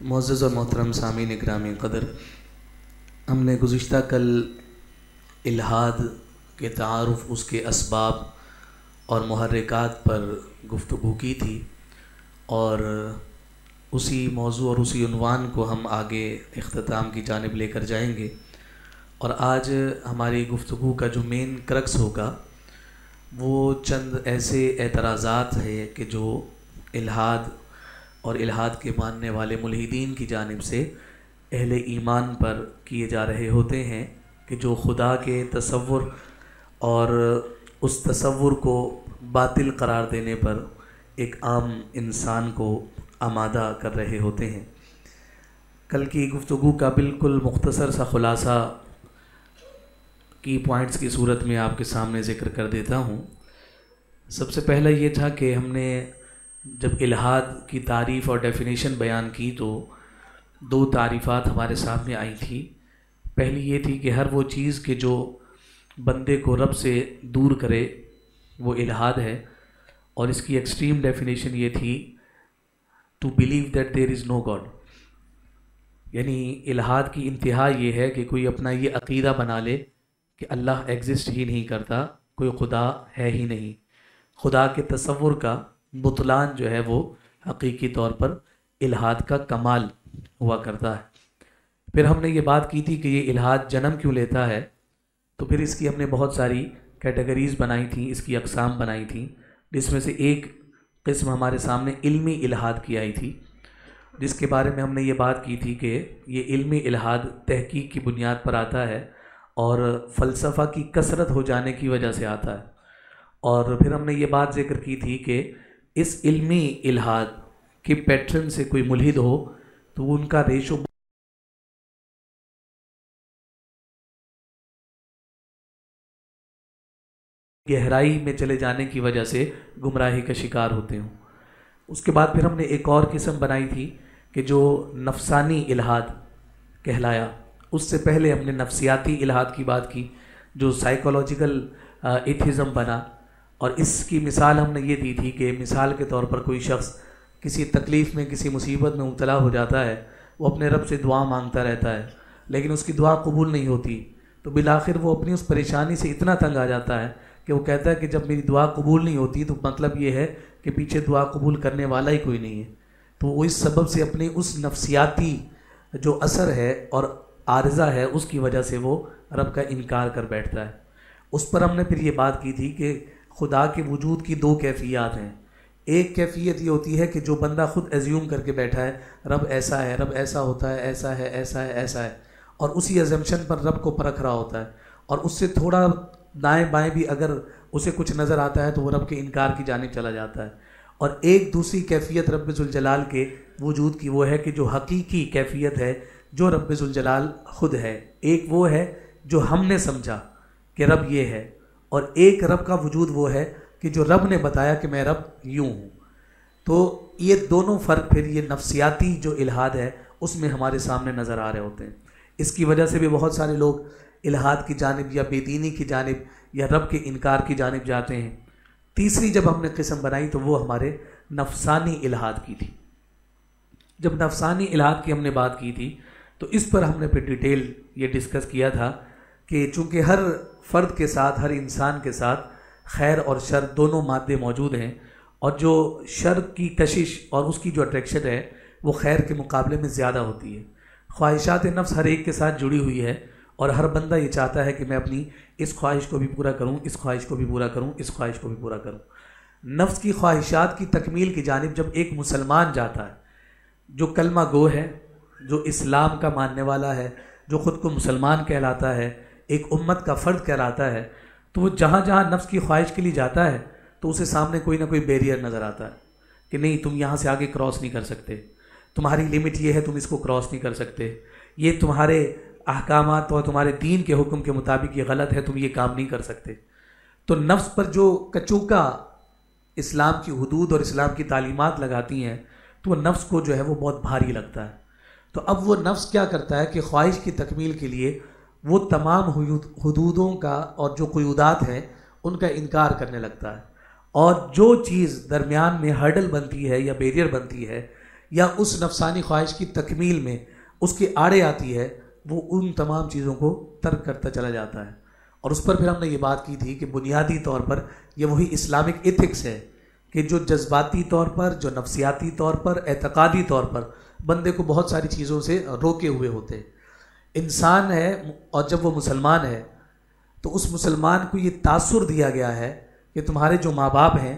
معزز اور محترم سامعین گرامی قدر، ہم نے گزشتہ کل الحاد کے تعارف، اس کے اسباب اور محرکات پر گفتگو کی تھی، اور اسی موضوع اور اسی عنوان کو ہم آگے اختتام کی جانب لے کر جائیں گے۔ اور آج ہماری گفتگو کا جو مین کرکس ہوگا وہ چند ایسے اعتراضات ہیں کہ جو الحاد اور الحاد کے ماننے والے ملحدین کی جانب سے اہل ایمان پر کیے جا رہے ہوتے ہیں، کہ جو خدا کے تصور اور اس تصور کو باطل قرار دینے پر ایک عام انسان کو آمادہ کر رہے ہوتے ہیں۔ کل کی گفتگو کا بالکل مختصر سا خلاصہ کی پوائنٹس کی صورت میں آپ کے سامنے ذکر کر دیتا ہوں۔ سب سے پہلا یہ تھا کہ ہم نے جب الحاد کی تعریف اور ڈیفینیشن بیان کی تو دو تعریفات ہمارے سامنے آئی تھی۔ پہلی یہ تھی کہ ہر وہ چیز کہ جو بندے کو رب سے دور کرے وہ الحاد ہے، اور اس کی ایکسٹریم ڈیفینیشن یہ تھی to believe that there is no God, یعنی الحاد کی انتہا یہ ہے کہ کوئی اپنا یہ عقیدہ بنا لے کہ اللہ ایگزسٹ ہی نہیں کرتا، کوئی خدا ہے ہی نہیں۔ خدا کے تصور کا بطلان جو ہے وہ حقیقی طور پر الحاد کا کمال ہوا کرتا ہے۔ پھر ہم نے یہ بات کی تھی کہ یہ الحاد جنم کیوں لیتا ہے، تو پھر اس کی ہم نے بہت ساری کیٹیگریز بنائی تھیں، اس کی اقسام بنائی تھیں، جس میں سے ایک قسم ہمارے سامنے علمی الحاد کی آئی تھی، جس کے بارے میں ہم نے یہ بات کی تھی کہ یہ علمی الحاد تحقیق کی بنیاد پر آتا ہے اور فلسفہ کی کثرت ہو جانے کی وجہ سے آتا ہے۔ اور پھر ہم نے یہ بات ذکر کی تھی کہ اس علمی الحاد کے پیٹرن سے کوئی ملحد ہو تو ان کا ریشو گہرائی میں چلے جانے کی وجہ سے گمراہی کا شکار ہوتے ہوں۔ اس کے بعد پھر ہم نے ایک اور قسم بنائی تھی کہ جو نفسانی الحاد کہلایا۔ اس سے پہلے ہم نے نفسیاتی الحاد کی بات کی جو سائیکولوجیکل ایتھیزم بنا، اور اس کی مثال ہم نے یہ دی تھی کہ مثال کے طور پر کوئی شخص کسی تکلیف میں، کسی مصیبت میں مبتلا ہو جاتا ہے، وہ اپنے رب سے دعا مانگتا رہتا ہے لیکن اس کی دعا قبول نہیں ہوتی، تو بالآخر وہ اپنی اس پریشانی سے اتنا تنگ آ جاتا ہے کہ وہ کہتا ہے کہ جب میری دعا قبول نہیں ہوتی تو مطلب یہ ہے کہ پیچھے دعا قبول کرنے والا ہی کوئی نہیں ہے۔ تو وہ اس سبب سے اپنی اس نفسیاتی جو اثر ہے اور عارضہ ہے اس کی وجہ سے وہ رب کا انکار کر بیٹھتا ہے۔ اس پر ہم نے پھر یہ بات کی تھی کہ خدا کے وجود کی دو کیفیات ہیں۔ ایک کیفیت یہ ہوتی ہے کہ جو بندہ خود ایزیوم کر کے بیٹھا ہے رب ایسا ہے، رب ایسا ہوتا ہے، ایسا ہے، ایسا ہے، ایسا ہے، اور اسی ایزمپشن پر رب کو پرکھ رہا ہوتا ہے، اور اس سے تھوڑا دائیں بائیں بھی اگر اسے کچھ نظر آتا ہے تو وہ رب کے انکار کی جانب چلا جاتا ہے۔ اور ایک دوسری کیفیت رب ذوالجلال کے وجود کی وہ ہے کہ جو حقیقی کیفیت ہے جو رب ذوالجلال خود ہے۔ ایک وہ ہے جو ہم نے سمجھا کہ رب یہ ہے، اور ایک رب کا وجود وہ ہے کہ جو رب نے بتایا کہ میں رب یوں ہوں۔ تو یہ دونوں فرق پھر یہ نفسیاتی جو الحاد ہے اس میں ہمارے سامنے نظر آ رہے ہوتے ہیں۔ اس کی وجہ سے بھی بہت سارے لوگ الحاد کی جانب یا بے دینی کی جانب یا رب کے انکار کی جانب جاتے ہیں۔ تیسری جب ہم نے قسم بنائی تو وہ ہمارے نفسانی الحاد کی تھی۔ جب نفسانی الحاد کی ہم نے بات کی تھی تو اس پر ہم نے پھر ڈیٹیل یہ ڈسکس کیا تھا کہ چونکہ ہر فرد کے ساتھ، ہر انسان کے ساتھ خیر اور شر دونوں مادے موجود ہیں، اور جو شر کی کشش اور اس کی جو اٹریکشن ہے وہ خیر کے مقابلے میں زیادہ ہوتی ہے۔ خواہشات نفس ہر ایک کے ساتھ جڑی ہوئی ہے، اور ہر بندہ یہ چاہتا ہے کہ میں اپنی اس خواہش کو بھی پورا کروں، اس خواہش کو بھی پورا کروں، اس خواہش کو بھی پورا کروں۔ نفس کی خواہشات کی تکمیل کی جانب جب ایک مسلمان جاتا ہے جو کلمہ گو ہے، جو اسلام کا ماننے والا ہے، جو خود کو مسلمان کہلاتا ہے، ایک امت کا فرد کہلاتا ہے، تو وہ جہاں جہاں نفس کی خواہش کے لیے جاتا ہے تو اسے سامنے کوئی نہ کوئی بیریئر نظر آتا ہے کہ نہیں، تم یہاں سے آگے کراس نہیں کر سکتے، تمہاری لمٹ یہ ہے، تم اس کو کراس نہیں کر سکتے، یہ تمہارے احکامات اور تمہارے دین کے حکم کے مطابق یہ غلط ہے، تم یہ کام نہیں کر سکتے۔ تو نفس پر جو کچوکا اسلام کی حدود اور اسلام کی تعلیمات لگاتی ہیں تو وہ نفس کو جو ہے وہ بہت بھاری لگتا ہے۔ تو اب وہ نفس کیا کرتا ہے کہ خواہش کی تکمیل کے لیے وہ تمام حدودوں کا اور جو قیودات ہیں ان کا انکار کرنے لگتا ہے، اور جو چیز درمیان میں ہرڈل بنتی ہے یا بیریئر بنتی ہے یا اس نفسانی خواہش کی تکمیل میں اس کے آڑے آتی ہے، وہ ان تمام چیزوں کو ترک کرتا چلا جاتا ہے۔ اور اس پر پھر ہم نے یہ بات کی تھی کہ بنیادی طور پر یہ وہی اسلامک ایتھکس ہے کہ جو جذباتی طور پر، جو نفسیاتی طور پر، اعتقادی طور پر بندے کو بہت ساری چیزوں سے روکے ہوئے ہوتے۔ انسان ہے اور جب وہ مسلمان ہے تو اس مسلمان کو یہ تاثر دیا گیا ہے کہ تمہارے جو ماں باپ ہیں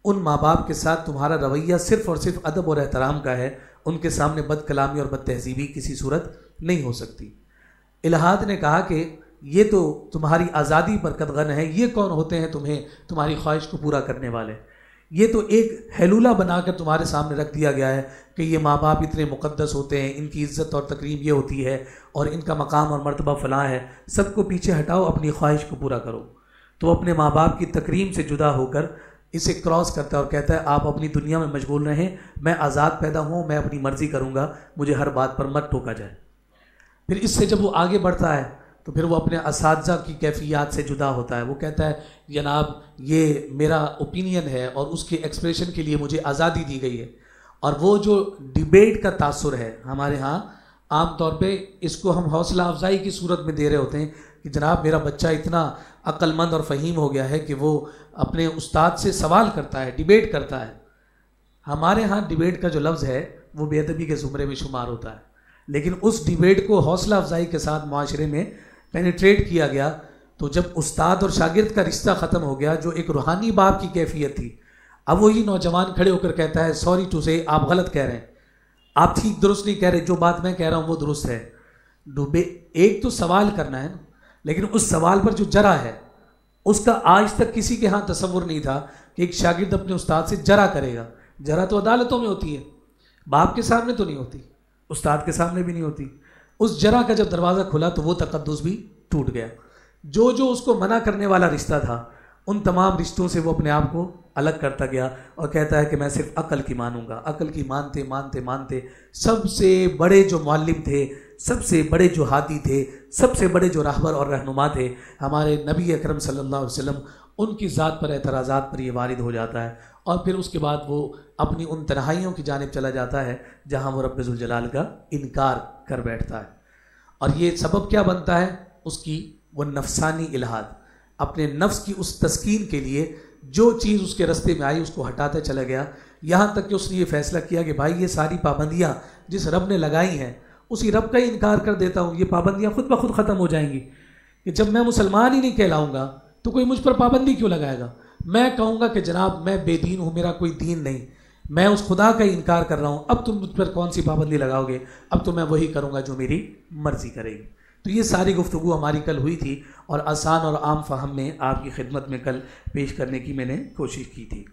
ان ماں باپ کے ساتھ تمہارا رویہ صرف اور صرف ادب اور احترام کا ہے، ان کے سامنے بد کلامی اور بد تہذیبی کسی صورت نہیں ہو سکتی۔ الہاد نے کہا کہ یہ تو تمہاری آزادی پر قدغن ہے، یہ کون ہوتے ہیں تمہاری خواہش کو پورا کرنے والے؟ یہ تو ایک ہیلولہ بنا کر تمہارے سامنے رکھ دیا گیا ہے کہ یہ ماں باپ اتنے مقدس ہوتے ہیں، ان کی عزت اور تکریم یہ ہوتی ہے اور ان کا مقام اور مرتبہ فلاں ہے، سب کو پیچھے ہٹاؤ، اپنی خواہش کو پورا کرو۔ تو اپنے ماں باپ کی تکریم سے جدا ہو کر اسے کراس کرتا ہے اور کہتا ہے آپ اپنی دنیا میں مشغول رہیں، میں آزاد پیدا ہوں، میں اپنی مرضی کروں گا، مجھے ہر بات پر مت ٹوکا جائے۔ پھر اس سے جب وہ آگے بڑھتا ہے تو پھر وہ اپنے اساتذہ کی کیفیات سے جدا ہوتا ہے، وہ کہتا ہے جناب یہ میرا اوپینین ہے اور اس کے ایکسپریشن کے لیے مجھے آزادی دی گئی ہے۔ اور وہ جو ڈیبیٹ کا تاثر ہے ہمارے ہاں عام طور پہ اس کو ہم حوصلہ افزائی کی صورت میں دے رہے ہوتے ہیں کہ جناب میرا بچہ اتنا عقل مند اور فہیم ہو گیا ہے کہ وہ اپنے استاد سے سوال کرتا ہے، ڈیبیٹ کرتا ہے۔ ہمارے ہاں ڈیبیٹ کا جو لفظ ہے وہ بے ادبی کے زمرے میں شمار ہوتا ہے، لیکن اس ڈیبیٹ کو حوصلہ افزائی کے ساتھ معاشرے میں پینیٹریٹ کیا گیا تو جب استاد اور شاگرد کا رشتہ ختم ہو گیا جو ایک روحانی باپ کی کیفیت تھی، اب وہی نوجوان کھڑے ہو کر کہتا ہے سوری ٹو سے آپ غلط کہہ رہے ہیں، آپ ٹھیک درست نہیں کہہ رہے، جو بات میں کہہ رہا ہوں وہ درست ہے۔ ایک تو سوال کرنا ہے نا، لیکن اس سوال پر جو جرا ہے اس کا آج تک کسی کے ہاں تصور نہیں تھا کہ ایک شاگرد اپنے استاد سے جرا کرے گا۔ جرا تو عدالتوں میں ہوتی ہے، باپ کے سامنے تو نہیں ہوتی، استاد کے سامنے بھی نہیں ہوتی۔ اس جرا کا جب دروازہ کھلا تو وہ تقدس بھی ٹوٹ گیا۔ جو اس کو منع کرنے والا رشتہ تھا ان تمام رشتوں سے وہ اپنے آپ کو الگ کرتا گیا اور کہتا ہے کہ میں صرف عقل کی مانوں گا۔ عقل کی مانتے مانتے مانتے سب سے بڑے جو معلم تھے، سب سے بڑے جو ہادی تھے، سب سے بڑے جو راہبر اور رہنما تھے ہمارے نبی اکرم صلی اللہ علیہ وسلم، ان کی ذات پر اعتراضات پر یہ وارد ہو جاتا ہے اور پھر اس کے بعد وہ اپنی ان تنہائیوں کی جانب چلا جاتا ہے جہاں وہ رب ذوالجلال کا انکار کر بیٹھتا ہے۔ اور یہ سبب کیا بنتا ہے اس کی؟ وہ نفسانی الہاد، اپنے نفس کی اس تسکین کے لیے جو چیز اس کے رستے میں آئی اس کو ہٹاتا چلا گیا، یہاں تک کہ اس نے یہ فیصلہ کیا کہ بھائی یہ ساری پابندیاں جس رب نے لگائی ہیں اسی رب کا ہی انکار کر دیتا ہوں، یہ پابندیاں خود بخود ختم ہو جائیں گی۔ کہ جب میں مسلمان ہی نہیں کہلاؤں گا تو کوئی مجھ پر پابندی کیوں لگائے گا؟ میں کہوں گا کہ جناب میں بے دین ہوں، میرا کوئی دین نہیں، میں اس خدا کا ہی انکار کر رہا ہوں، اب تم مجھ پر کون سی پابندی لگاؤ گے؟ اب تو میں وہی کروں گا جو میری مرضی کرے گی۔ تو یہ ساری گفتگو ہماری کل ہوئی تھی اور آسان اور عام فہم میں آپ کی خدمت میں کل پیش کرنے کی میں نے کوشش کی تھی۔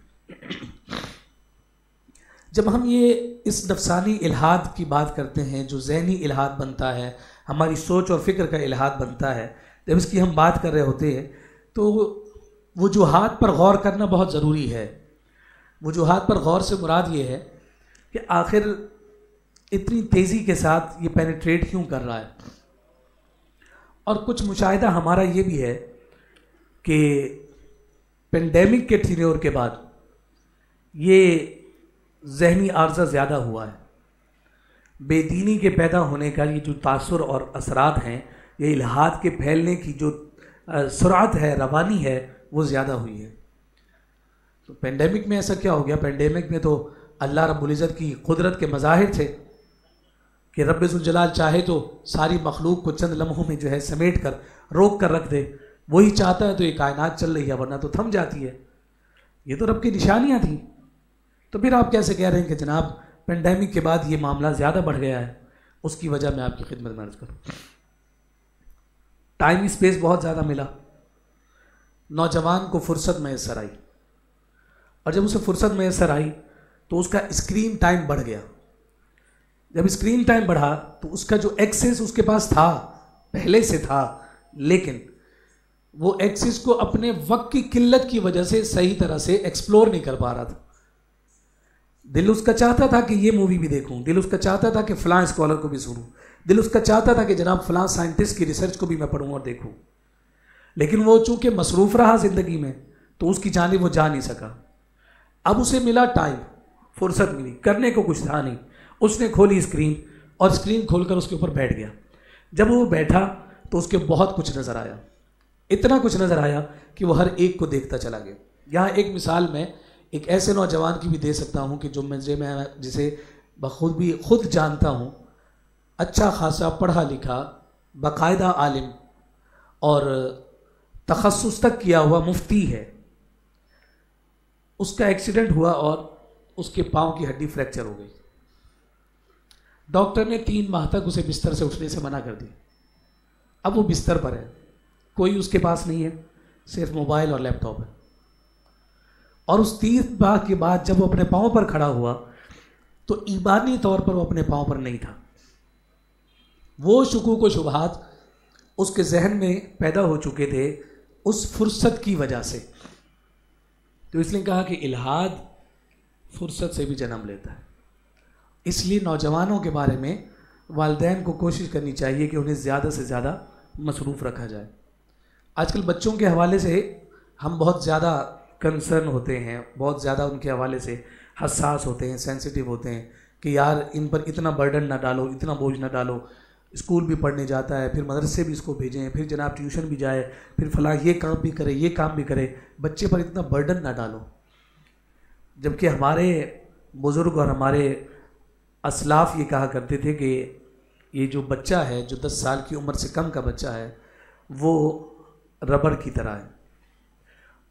جب ہم یہ اس نفسانی الہاد کی بات کرتے ہیں جو ذہنی الہاد بنتا ہے، ہماری سوچ اور فکر کا الہاد بنتا ہے، جب اس کی ہم بات کر رہے ہوتے ہیں تو وجوہات پر غور کرنا بہت ضروری ہے۔ وجوہات پر غور سے مراد یہ ہے کہ آخر اتنی تیزی کے ساتھ یہ پینیٹریٹ کیوں کر رہا ہے۔ اور کچھ مشاہدہ ہمارا یہ بھی ہے کہ پینڈیمک کے ٹھیریور کے بعد یہ ذہنی عارضہ زیادہ ہوا ہے، بے دینی کے پیدا ہونے کا یہ جو تاثر اور اثرات ہیں، یہ الہاد کے پھیلنے کی جو سرعت ہے، روانی ہے، وہ زیادہ ہوئی ہے۔ تو پینڈیمک میں ایسا کیا ہو گیا؟ پینڈیمک میں تو اللہ رب العزت کی قدرت کے مظاہر تھے کہ رب ذوالجلال چاہے تو ساری مخلوق کو چند لمحوں میں جو ہے سمیٹ کر روک کر رکھ دے، وہی چاہتا ہے تو یہ کائنات چل رہی ہے، ورنہ تو تھم جاتی ہے۔ یہ تو رب کی نشانیاں تھیں۔ تو پھر آپ کیسے کہہ رہے ہیں کہ جناب پینڈیمک کے بعد یہ معاملہ زیادہ بڑھ گیا ہے؟ اس کی وجہ میں آپ کی خدمت میں عرض کروں۔ ٹائم اسپیس بہت زیادہ ملا، نوجوان کو فرصت میسر آئی، اور جب اسے فرصت میسر آئی تو اس کا اسکرین ٹائم بڑھ گیا۔ جب اسکرین ٹائم بڑھا تو اس کا جو ایکسس اس کے پاس تھا، پہلے سے تھا، لیکن وہ ایکسس کو اپنے وقت کی قلت کی وجہ سے صحیح طرح سے ایکسپلور نہیں کر پا رہا تھا۔ دل اس کا چاہتا تھا کہ یہ مووی بھی دیکھوں، دل اس کا چاہتا تھا کہ فلاں اسکالر کو بھی سنوں، دل اس کا چاہتا تھا کہ جناب فلاں سائنٹسٹ کی ریسرچ کو بھی میں پڑھوں اور دیکھوں، لیکن وہ چونکہ مصروف رہا زندگی میں تو اس کی جانب وہ جا نہیں سکا۔ اب اسے ملا ٹائم، فرصت ملی, کرنے کو کچھ تھا نہیں. اس نے کھولی اسکرین اور اسکرین کھول کر اس کے اوپر بیٹھ گیا. جب وہ بیٹھا تو اس کے بہت کچھ نظر آیا, اتنا کچھ نظر آیا کہ وہ ہر ایک کو دیکھتا چلا گیا. یہاں ایک مثال میں ایک ایسے نوجوان کی بھی دے سکتا ہوں کہ جو میں جسے بخود بھی خود جانتا ہوں, اچھا خاصا پڑھا لکھا, باقاعدہ عالم اور تخصص تک کیا ہوا مفتی ہے. اس کا ایکسیڈنٹ ہوا اور اس کے پاؤں کی ہڈی فریکچر ہو گئی. ڈاکٹر نے 3 ماہ تک اسے بستر سے اٹھنے سے منع کر دی. اب وہ بستر پر ہے, کوئی اس کے پاس نہیں ہے, صرف موبائل اور لیپ ٹاپ ہے. اور اس 3 ماہ کے بعد جب وہ اپنے پاؤں پر کھڑا ہوا تو ایمانی طور پر وہ اپنے پاؤں پر نہیں تھا. وہ شکوک و شبہات اس کے ذہن میں پیدا ہو چکے تھے اس فرصت کی وجہ سے. تو اس لیے کہا کہ الحاد فرصت سے بھی جنم لیتا ہے. اس لیے نوجوانوں کے بارے میں والدین کو کوشش کرنی چاہیے کہ انہیں زیادہ سے زیادہ مصروف رکھا جائے. آج کل بچوں کے حوالے سے ہم بہت زیادہ کنسرن ہوتے ہیں, بہت زیادہ ان کے حوالے سے حساس ہوتے ہیں, سینسیٹیو ہوتے ہیں کہ یار ان پر اتنا برڈن نہ ڈالو, اتنا بوجھ نہ ڈالو. اسکول بھی پڑھنے جاتا ہے, پھر مدرسے بھی اس کو بھیجیں, پھر جناب ٹیوشن بھی جائے, پھر فلاں یہ کام بھی کرے, یہ کام بھی کرے. بچے پر اتنا برڈن نہ ڈالو. جبکہ ہمارے بزرگ اور ہمارے اسلاف یہ کہا کرتے تھے کہ یہ جو بچہ ہے, جو 10 سال کی عمر سے کم کا بچہ ہے, وہ ربڑ کی طرح ہے.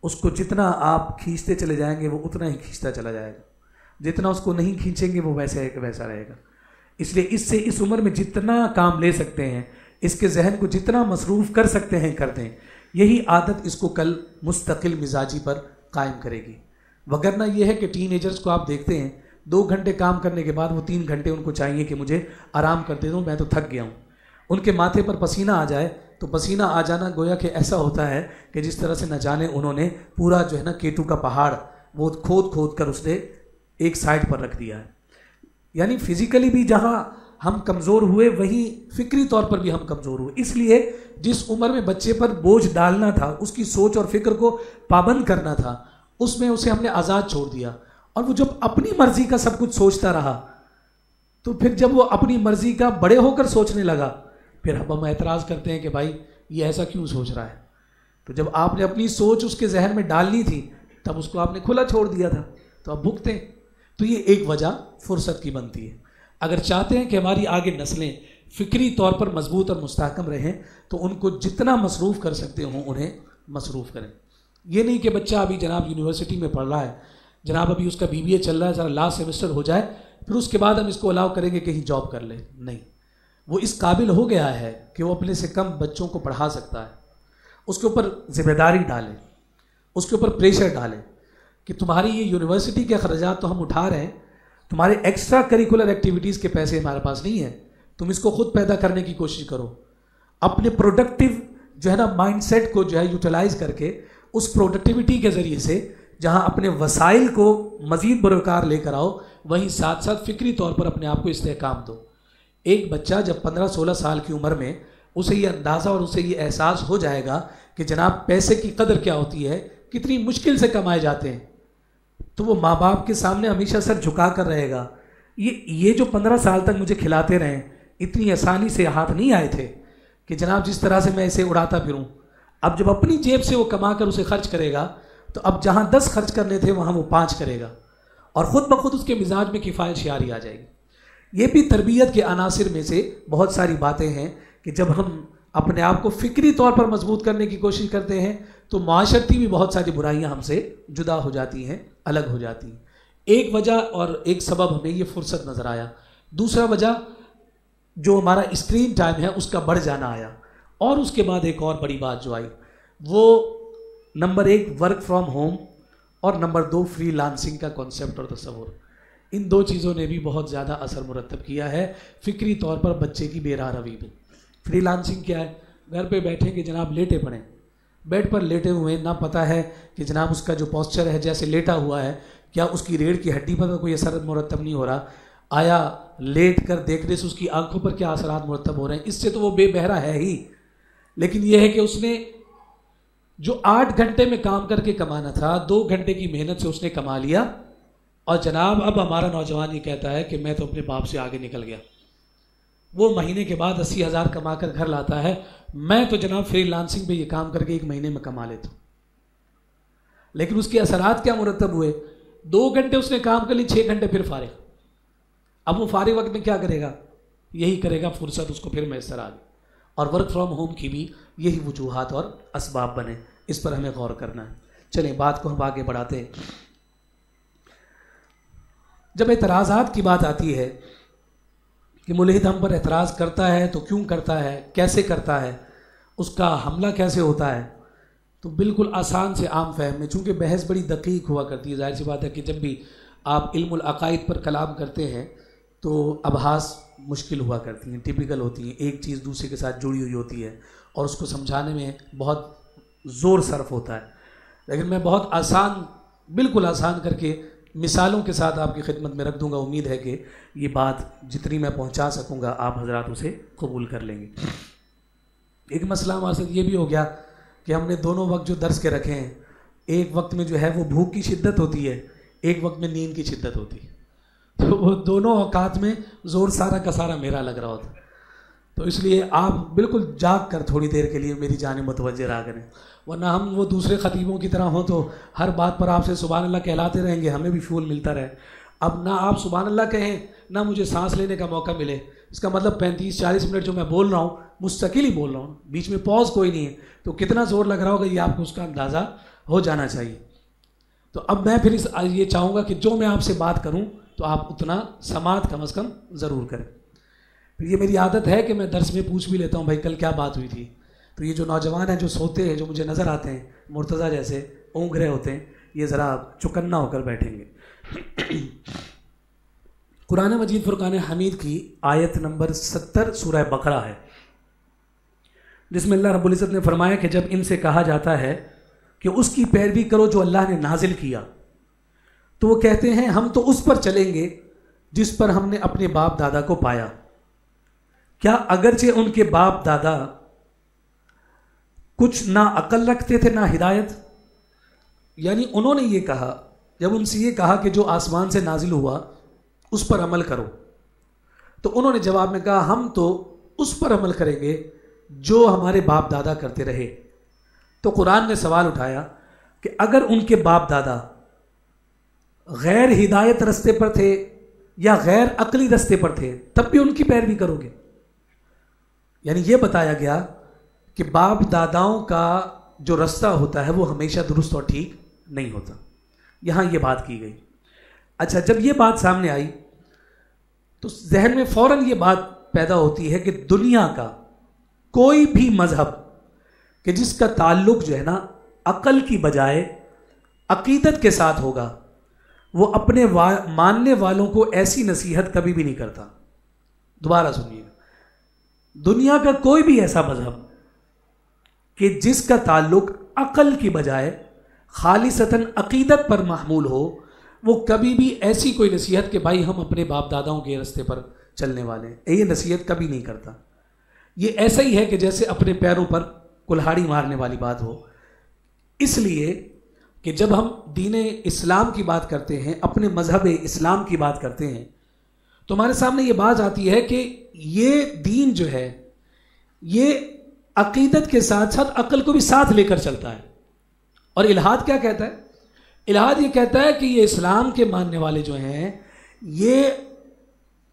اس کو جتنا آپ کھینچتے چلے جائیں گے وہ اتنا ہی کھینچتا چلا جائے گا, جتنا اس کو نہیں کھینچیں گے وہ ویسا رہے گا. اس لیے اس سے اس عمر میں جتنا کام لے سکتے ہیں, اس کے ذہن کو جتنا مصروف کر سکتے ہیں کر دیں. یہی عادت اس کو کل مستقل مزاجی پر قائم کرے گی. وگرنہ یہ ہے کہ ٹین ایجرز کو آپ دیکھتے ہیں 2 گھنٹے کام کرنے کے بعد وہ 3 گھنٹے ان کو چاہیے کہ مجھے آرام کر دے دوں, میں تو تھک گیا ہوں. ان کے ماتھے پر پسینہ آ جائے تو پسینہ آ جانا گویا کہ ایسا ہوتا ہے کہ جس طرح سے نہ جانے انہوں نے پورا جو ہے نا کیٹو کا پہاڑ وہ کھود کر اس نے ایک سائڈ پر رکھ دیا ہے. یعنی فزیکلی بھی جہاں ہم کمزور ہوئے وہیں فکری طور پر بھی ہم کمزور ہوئے. اس لیے جس عمر میں بچے پر بوجھ ڈالنا تھا, اس کی سوچ اور فکر کو پابند کرنا تھا, اس میں اسے ہم نے آزاد چھوڑ دیا. اور وہ جب اپنی مرضی کا سب کچھ سوچتا رہا تو پھر جب وہ اپنی مرضی کا بڑے ہو کر سوچنے لگا, پھر ہم اعتراض کرتے ہیں کہ بھائی یہ ایسا کیوں سوچ رہا ہے. تو جب آپ نے اپنی سوچ اس کے ذہن میں ڈالنی تھی تب اس کو آپ نے کھلا چھوڑ دیا تھا, تو اب بھگتے. تو یہ ایک وجہ فرصت کی بنتی ہے. اگر چاہتے ہیں کہ ہماری آگے نسلیں فکری طور پر مضبوط اور مستحکم رہیں تو ان کو جتنا مصروف کر سکتے ہوں انہیں مصروف کریں. یہ نہیں کہ بچہ ابھی جناب یونیورسٹی میں پڑھ رہا ہے, جناب ابھی اس کا BBA چل رہا ہے, ذرا لاسٹ سیمسٹر ہو جائے پھر اس کے بعد ہم اس کو الاؤ کریں گے کہیں جاب کر لے. نہیں, وہ اس قابل ہو گیا ہے کہ وہ اپنے سے کم بچوں کو پڑھا سکتا ہے. اس کے اوپر ذمہ داری ڈالیں, اس کے اوپر پریشر ڈالیں کہ تمہاری یہ یونیورسٹی کے اخراجات تو ہم اٹھا رہے ہیں, تمہارے ایکسٹرا کریکولر ایکٹیویٹیز کے پیسے ہمارے پاس نہیں ہیں, تم اس کو خود پیدا کرنے کی کوشش کرو. اپنے پروڈکٹیو جو ہے نا مائنڈ سیٹ کو جو ہے یوٹیلائز کر کے اس پروڈکٹیوٹی کے ذریعے سے جہاں اپنے وسائل کو مزید بروکار لے کر آؤ, وہیں ساتھ ساتھ فکری طور پر اپنے آپ کو استحکام دو. ایک بچہ جب 15-16 سال کی عمر میں اسے یہ اندازہ اور اسے یہ احساس ہو جائے گا کہ جناب پیسے کی قدر کیا ہوتی ہے, کتنی مشکل سے کمائے جاتے ہیں, تو وہ ماں باپ کے سامنے ہمیشہ سر جھکا کر رہے گا. یہ جو 15 سال تک مجھے کھلاتے رہے اتنی آسانی سے ہاتھ نہیں آئے تھے کہ جناب جس طرح سے میں اسے اڑاتا پھروں. اب جب اپنی جیب سے وہ کما کر اسے خرچ کرے گا تو اب جہاں 10 خرچ کرنے تھے وہاں وہ 5 کرے گا, اور خود بخود اس کے مزاج میں کفایت شعاری آ جائے گی. یہ بھی تربیت کے عناصر میں سے بہت ساری باتیں ہیں کہ جب ہم اپنے آپ کو فکری طور پر مضبوط کرنے کی کوشش کرتے ہیں تو معاشرتی بھی بہت ساری برائیاں ہم سے جدا ہو جاتی ہیں, الگ ہو جاتی ہیں. ایک وجہ اور ایک سبب ہمیں یہ فرصت نظر آیا. دوسرا وجہ جو ہمارا اسکرین ٹائم ہے اس کا بڑھ جانا آیا. اور اس کے بعد ایک اور بڑی بات جو آئی وہ نمبر 1 ورک فرام ہوم اور نمبر 2 فری لانسنگ کا کانسیپٹ اور تصور. ان 2 چیزوں نے بھی بہت زیادہ اثر مرتب کیا ہے فکری طور پر بچے کی بے راہ روی میں. فری لانسنگ کیا ہے؟ گھر پہ بیٹھیں کہ جناب لیٹے پڑیں, بیڈ پر لیٹے ہوئے, نہ پتہ ہے کہ جناب اس کا جو پوسچر ہے جیسے لیٹا ہوا ہے کیا اس کی ریڑھ کی ہڈی پر کوئی اثر مرتب نہیں ہو رہا, آیا لیٹ کر دیکھنے سے اس کی آنکھوں پر کیا اثرات مرتب ہو رہے ہیں. اس سے تو وہ بے بہرا ہے ہی, لیکن یہ ہے کہ اس نے جو 8 گھنٹے میں کام کر کے کمانا تھا 2 گھنٹے کی محنت سے اس نے کما لیا, اور جناب اب ہمارا نوجوان یہ کہتا ہے کہ میں تو اپنے باپ سے آگے نکل گیا، وہ مہینے کے بعد 80,000 کما کر گھر لاتا ہے، میں تو جناب فری لانسنگ پہ یہ کام کر کے 1 مہینے میں کما لیتا ہوں۔ لیکن اس کے اثرات کیا مرتب ہوئے؟ 2 گھنٹے اس نے کام کر لی، 6 گھنٹے پھر فارغ۔ اب وہ فارغ وقت میں کیا کرے گا؟ یہی کرے گا، فرصت اس کو پھر میسر آ گئی۔ اور ورک فرام ہوم کی بھی یہی وجوہات اور اسباب بنے، اس پر ہمیں غور کرنا ہے۔ چلیں بات کو ہم آگے بڑھاتے ہیں۔ جب اعتراضات کی بات آتی ہے کہ ملحد ہم پر اعتراض کرتا ہے تو کیوں کرتا ہے، کیسے کرتا ہے، اس کا حملہ کیسے ہوتا ہے، تو بالکل آسان سے عام فہم میں، چونکہ بحث بڑی دقیق ہوا کرتی ہے، ظاہر سی بات ہے کہ جب بھی آپ علم العقائد پر کلام کرتے ہیں تو ابحاث مشکل ہوا کرتی ہیں، ٹپیکل ہوتی ہیں، ایک چیز دوسرے کے ساتھ جڑی ہوئی ہوتی ہے اور اس کو سمجھانے میں بہت زور صرف ہوتا ہے۔ لیکن میں بہت آسان، بالکل آسان کر کے مثالوں کے ساتھ آپ کی خدمت میں رکھ دوں گا۔ امید ہے کہ یہ بات جتنی میں پہنچا سکوں گا آپ حضرات اسے قبول کر لیں گے۔ ایک مسئلہ ہمارے ساتھ یہ بھی ہو گیا کہ ہم نے دونوں وقت جو درس کے رکھے ہیں، ایک وقت میں جو ہے وہ بھوک کی شدت ہوتی ہے، ایک وقت میں نیند کی شدت ہوتی ہے، تو وہ دونوں اوقات میں زور سارا کا سارا میرا لگ رہا ہوتا ہے۔ تو اس لیے آپ بالکل جاگ کر تھوڑی دیر کے لیے میری جانب متوجہ رہا کریں، ورنہ ہم وہ دوسرے خطیبوں کی طرح ہوں تو ہر بات پر آپ سے سبحان اللہ کہلاتے رہیں گے، ہمیں بھی فیول ملتا رہے۔ اب نہ آپ سبحان اللہ کہیں، نہ مجھے سانس لینے کا موقع ملے۔ اس کا مطلب 35-40 منٹ جو میں بول رہا ہوں مستقل ہی بول رہا ہوں، بیچ میں پاز کوئی نہیں ہے، تو کتنا زور لگ رہا ہوگا یہ آپ کو اس کا اندازہ ہو جانا چاہیے۔ تو اب میں پھر یہ چاہوں گا کہ جو میں آپ سے بات کروں تو آپ اتنا سماعت کم از کم ضرور کریں۔ پھر یہ میری عادت ہے کہ میں درس میں پوچھ بھی لیتا ہوں، بھائی کل کیا بات ہوئی تھی؟ تو یہ جو نوجوان ہیں جو سوتے ہیں، جو مجھے نظر آتے ہیں مرتضیٰ جیسے اونگ رہے ہوتے ہیں، یہ ذرا چکنا ہو کر بیٹھیں گے۔ قرآن مجید فرقان حمید کی آیت نمبر 70 سورہ بقرہ ہے، جس میں اللہ رب العزت نے فرمایا کہ جب ان سے کہا جاتا ہے کہ اس کی پیروی کرو جو اللہ نے نازل کیا، تو وہ کہتے ہیں ہم تو اس پر چلیں گے جس پر ہم نے اپنے باپ دادا کو پایا۔ کیا اگرچہ ان کے باپ دادا کچھ نہ عقل رکھتے تھے نہ ہدایت؟ یعنی انہوں نے یہ کہا، جب ان سے یہ کہا کہ جو آسمان سے نازل ہوا اس پر عمل کرو، تو انہوں نے جواب میں کہا ہم تو اس پر عمل کریں گے جو ہمارے باپ دادا کرتے رہے۔ تو قرآن نے سوال اٹھایا کہ اگر ان کے باپ دادا غیر ہدایت رستے پر تھے یا غیر عقلی رستے پر تھے تب بھی ان کی پیروی کرو گے؟ یعنی یہ بتایا گیا کہ باپ داداؤں کا جو رستہ ہوتا ہے وہ ہمیشہ درست اور ٹھیک نہیں ہوتا۔ یہاں یہ بات کی گئی۔ اچھا، جب یہ بات سامنے آئی تو ذہن میں فوراً یہ بات پیدا ہوتی ہے کہ دنیا کا کوئی بھی مذہب کہ جس کا تعلق جو ہے نا عقل کی بجائے عقیدت کے ساتھ ہوگا، وہ اپنے ماننے والوں کو ایسی نصیحت کبھی بھی نہیں کرتا۔ دوبارہ سنیے گا، دنیا کا کوئی بھی ایسا مذہب کہ جس کا تعلق عقل کی بجائے خالصتاً عقیدت پر محمول ہو، وہ کبھی بھی ایسی کوئی نصیحت کہ بھائی ہم اپنے باپ داداؤں کے رستے پر چلنے والے ہیں، یہ نصیحت کبھی نہیں کرتا۔ یہ ایسا ہی ہے کہ جیسے اپنے پیروں پر کلہاڑی مارنے والی بات ہو۔ اس لیے کہ جب ہم دین اسلام کی بات کرتے ہیں، اپنے مذہب اسلام کی بات کرتے ہیں، تو ہمارے سامنے یہ بات آتی ہے کہ یہ دین جو ہے یہ عقیدت کے ساتھ ساتھ عقل کو بھی ساتھ لے کر چلتا ہے۔ اور الحاد کیا کہتا ہے؟ الحاد یہ کہتا ہے کہ یہ اسلام کے ماننے والے جو ہیں یہ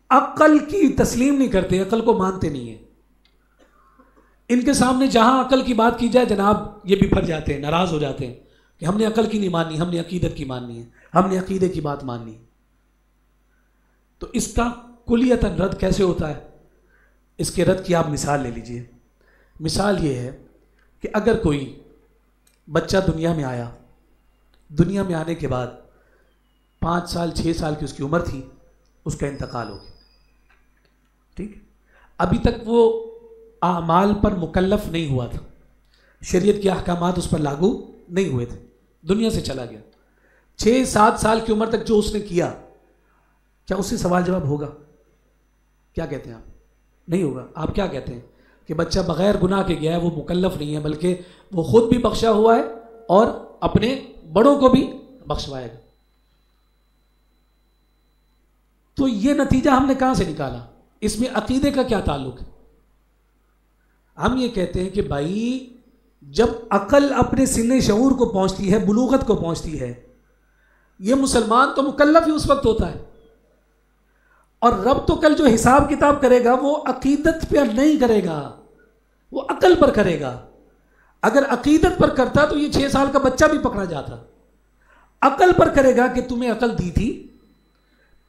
عقل کی تسلیم نہیں کرتے، عقل کو مانتے نہیں ہیں۔ ان کے سامنے جہاں عقل کی بات کی جائے جناب یہ بفر جاتے ہیں، ناراض ہو جاتے ہیں کہ ہم نے عقل کی نہیں ماننی، ہم نے عقیدت کی ماننی ہے، ہم نے عقیدے کی بات ماننی ہے۔ تو اس کا کلیتاً رد کیسے ہوتا ہے؟ اس کے رد کی آپ مثال لے لیجئے۔ مثال یہ ہے کہ اگر کوئی بچہ دنیا میں آیا، دنیا میں آنے کے بعد 5 سال 6 سال کی اس کی عمر تھی، اس کا انتقال ہو گیا، ٹھیک، ابھی تک وہ اعمال پر مکلف نہیں ہوا تھا، شریعت کے احکامات اس پر لاگو نہیں ہوئے تھے، دنیا سے چلا گیا۔ 6-7 سال کی عمر تک جو اس نے کیا، کیا اس سے سوال جواب ہوگا؟ کیا کہتے ہیں آپ؟ نہیں ہوگا۔ آپ کیا کہتے ہیں کہ بچہ بغیر گناہ کے گیا ہے، وہ مکلف نہیں ہے، بلکہ وہ خود بھی بخشا ہوا ہے اور اپنے بڑوں کو بھی بخشوائے گا۔ تو یہ نتیجہ ہم نے کہاں سے نکالا؟ اس میں عقیدے کا کیا تعلق ہے؟ ہم یہ کہتے ہیں کہ بھائی جب عقل اپنے سن شعور کو پہنچتی ہے، بلوغت کو پہنچتی ہے، یہ مسلمان تو مکلف ہی اس وقت ہوتا ہے، اور رب تو کل جو حساب کتاب کرے گا وہ عقیدت پہ نہیں کرے گا، وہ عقل پر کرے گا۔ اگر عقیدت پر کرتا تو یہ 6 سال کا بچہ بھی پکڑا جاتا۔ عقل پر کرے گا کہ تمہیں عقل دی تھی،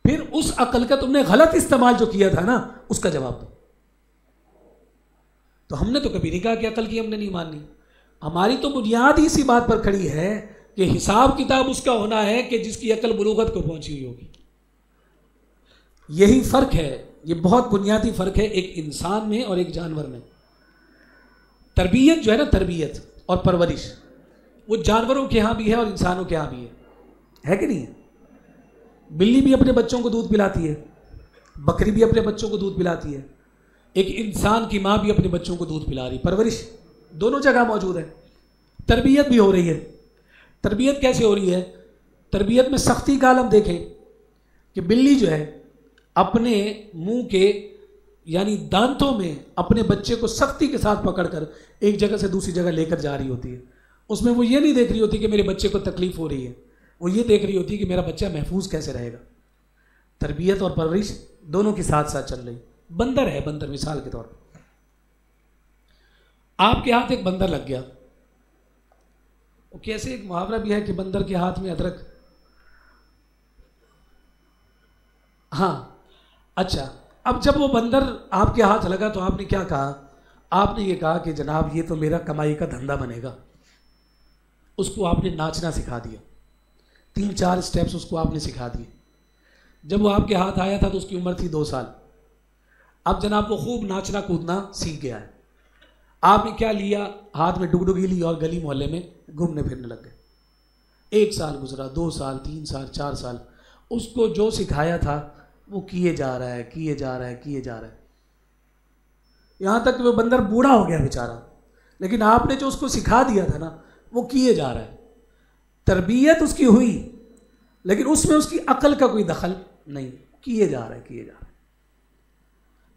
پھر اس عقل کا تم نے غلط استعمال جو کیا تھا نا، اس کا جواب دو۔ تو ہم نے تو کبھی نہیں کہا کہ عقل کی ہم نے نہیں ماننی، ہماری تو بنیاد ہی اسی بات پر کھڑی ہے کہ حساب کتاب اس کا ہونا ہے کہ جس کی عقل بلوغت کو پہنچی ہوئی ہوگی۔ یہی فرق ہے، یہ بہت بنیادی فرق ہے ایک انسان میں اور ایک جانور میں۔ تربیت جو ہے نا، تربیت اور پرورش، وہ جانوروں کے ہاں بھی ہے اور انسانوں کے ہاں بھی ہے کہ نہیں ہے؟ بلی بھی اپنے بچوں کو دودھ پلاتی ہے، بکری بھی اپنے بچوں کو دودھ پلاتی ہے، ایک انسان کی ماں بھی اپنے بچوں کو دودھ پلا رہی، پرورش دونوں جگہ موجود ہے۔ تربیت بھی ہو رہی ہے۔ تربیت کیسے ہو رہی ہے؟ تربیت میں سختی کا عالم دیکھیں کہ بلی جو ہے اپنے منہ کے یعنی دانتوں میں اپنے بچے کو سختی کے ساتھ پکڑ کر ایک جگہ سے دوسری جگہ لے کر جا رہی ہوتی ہے۔ اس میں وہ یہ نہیں دیکھ رہی ہوتی کہ میرے بچے کو تکلیف ہو رہی ہے، وہ یہ دیکھ رہی ہوتی ہے کہ میرا بچہ محفوظ کیسے رہے گا۔ تربیت اور پرورش دونوں کے ساتھ ساتھ چل رہی۔ بندر ہے، بندر مثال کے طور پر آپ کے ہاتھ ایک بندر لگ گیا، وہ کیسے ایک محاورہ بھی ہے کہ بندر کے ہاتھ میں ادرک۔ ہاں اچھا، اب جب وہ بندر آپ کے ہاتھ لگا تو آپ نے کیا کہا؟ آپ نے یہ کہا کہ جناب یہ تو میرا کمائی کا دھندا بنے گا۔ اس کو آپ نے ناچنا سکھا دیا، 3-4 سٹیپس اس کو آپ نے سکھا دیے۔ جب وہ آپ کے ہاتھ آیا تھا تو اس کی عمر تھی 2 سال۔ اب جناب وہ خوب ناچنا کودنا سیکھ گیا ہے۔ آپ نے کیا لیا؟ ہاتھ میں ڈگڈگی لی اور گلی محلے میں گھومنے پھرنے لگ گئے۔ 1 سال گزرا، 2 سال، 3 سال، 4 سال، اس کو جو سکھایا تھا وہ کیے جا رہا ہے، کیے جا رہا ہے، کیے جا رہا ہے، یہاں تک کہ وہ بندر بوڑھا ہو گیا بیچارہ، لیکن آپ نے جو اس کو سکھا دیا تھا نا وہ کیے جا رہا ہے۔ تربیت اس کی ہوئی لیکن اس میں اس کی عقل کا کوئی دخل نہیں، کیے جا رہا ہے، کیے جا رہا ہے۔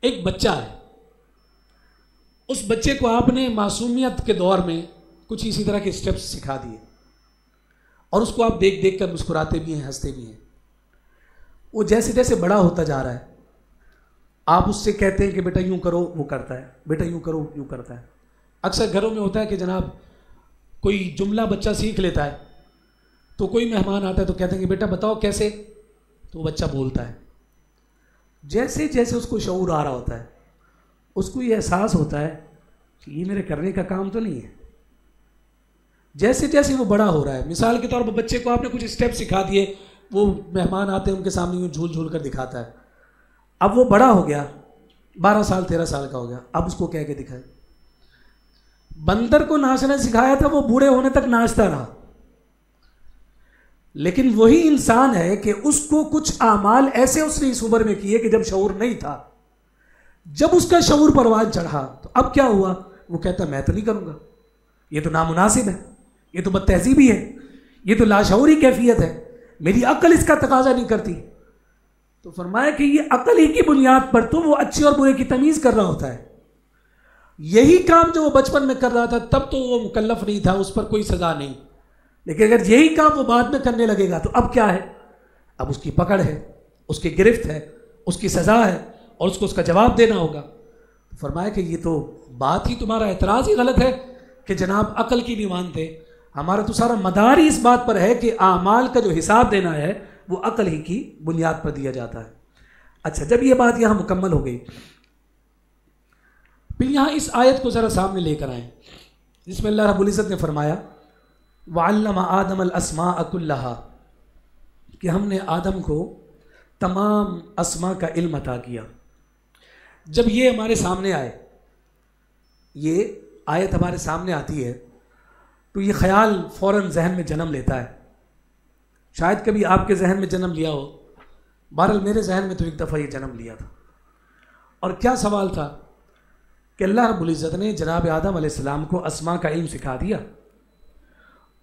ایک بچہ ہے، اس بچے کو آپ نے معصومیت کے دور میں کچھ اسی طرح کے سٹیپس سکھا دیے اور اس کو آپ دیکھ دیکھ کر مسکراتے بھی ہیں، ہنستے بھی ہیں۔ وہ جیسے جیسے بڑا ہوتا جا رہا ہے آپ اس سے کہتے ہیں کہ بیٹا یوں کرو، وہ کرتا ہے، بیٹا یوں کرو، یوں کرتا ہے۔ اکثر گھروں میں ہوتا ہے کہ جناب کوئی جملہ بچہ سیکھ لیتا ہے تو کوئی مہمان آتا ہے تو کہتے ہیں کہ بیٹا بتاؤ کیسے، تو وہ بچہ بولتا ہے۔ جیسے جیسے اس کو شعور آ رہا ہوتا ہے اس کو یہ احساس ہوتا ہے کہ یہ میرے کرنے کا کام تو نہیں ہے۔ جیسے جیسے وہ بڑا ہو رہا ہے، مثال کے طور پر بچے کو آپ نے کچھ اسٹیپ سکھا دیے، وہ مہمان آتے ہیں ان کے سامنے یوں جھول جھول کر دکھاتا ہے۔ اب وہ بڑا ہو گیا، 12 سال 13 سال کا ہو گیا، اب اس کو کہہ کے دکھائے۔ بندر کو ناچنا سکھایا تھا، وہ بوڑھے ہونے تک ناچتا رہا، لیکن وہی انسان ہے کہ اس کو کچھ اعمال ایسے اس نے اس عمر میں کیے کہ جب شعور نہیں تھا، جب اس کا شعور پروان چڑھا تو اب کیا ہوا؟ وہ کہتا میں تو نہیں کروں گا، یہ تو نامناسب ہے، یہ تو بد تہذیبی ہے، یہ تو لاشعوری کیفیت ہے، میری عقل اس کا تقاضا نہیں کرتی۔ تو فرمایا کہ یہ عقل ہی کی بنیاد پر تو وہ اچھے اور برے کی تمیز کر رہا ہوتا ہے۔ یہی کام جو وہ بچپن میں کر رہا تھا تب تو وہ مکلف نہیں تھا، اس پر کوئی سزا نہیں، لیکن اگر یہی کام وہ بعد میں کرنے لگے گا تو اب کیا ہے؟ اب اس کی پکڑ ہے، اس کی گرفت ہے، اس کی سزا ہے اور اس کو اس کا جواب دینا ہوگا۔ فرمایا کہ یہ تو بات ہی تمہارا اعتراض ہی غلط ہے کہ جناب عقل کی نہیں مانتے، ہمارا تو سارا مدار ہی اس بات پر ہے کہ اعمال کا جو حساب دینا ہے وہ عقل ہی کی بنیاد پر دیا جاتا ہے۔ اچھا، جب یہ بات یہاں مکمل ہو گئی پھر یہاں اس آیت کو ذرا سامنے لے کر آئیں جس میں اللہ رب العزت نے فرمایا وَعَلَّمَ آدَمَ الْأَسْمَاءَ كُلَّهَا، کہ ہم نے آدم کو تمام اسماء کا علم عطا کیا۔ جب یہ ہمارے سامنے آئے، یہ آیت ہمارے سامنے آتی ہے تو یہ خیال فوراً ذہن میں جنم لیتا ہے، شاید کبھی آپ کے ذہن میں جنم لیا ہو، بہرحال میرے ذہن میں تو ایک دفعہ یہ جنم لیا تھا۔ اور کیا سوال تھا کہ اللہ رب العزت نے جناب آدم علیہ السلام کو اسماء کا علم سکھا دیا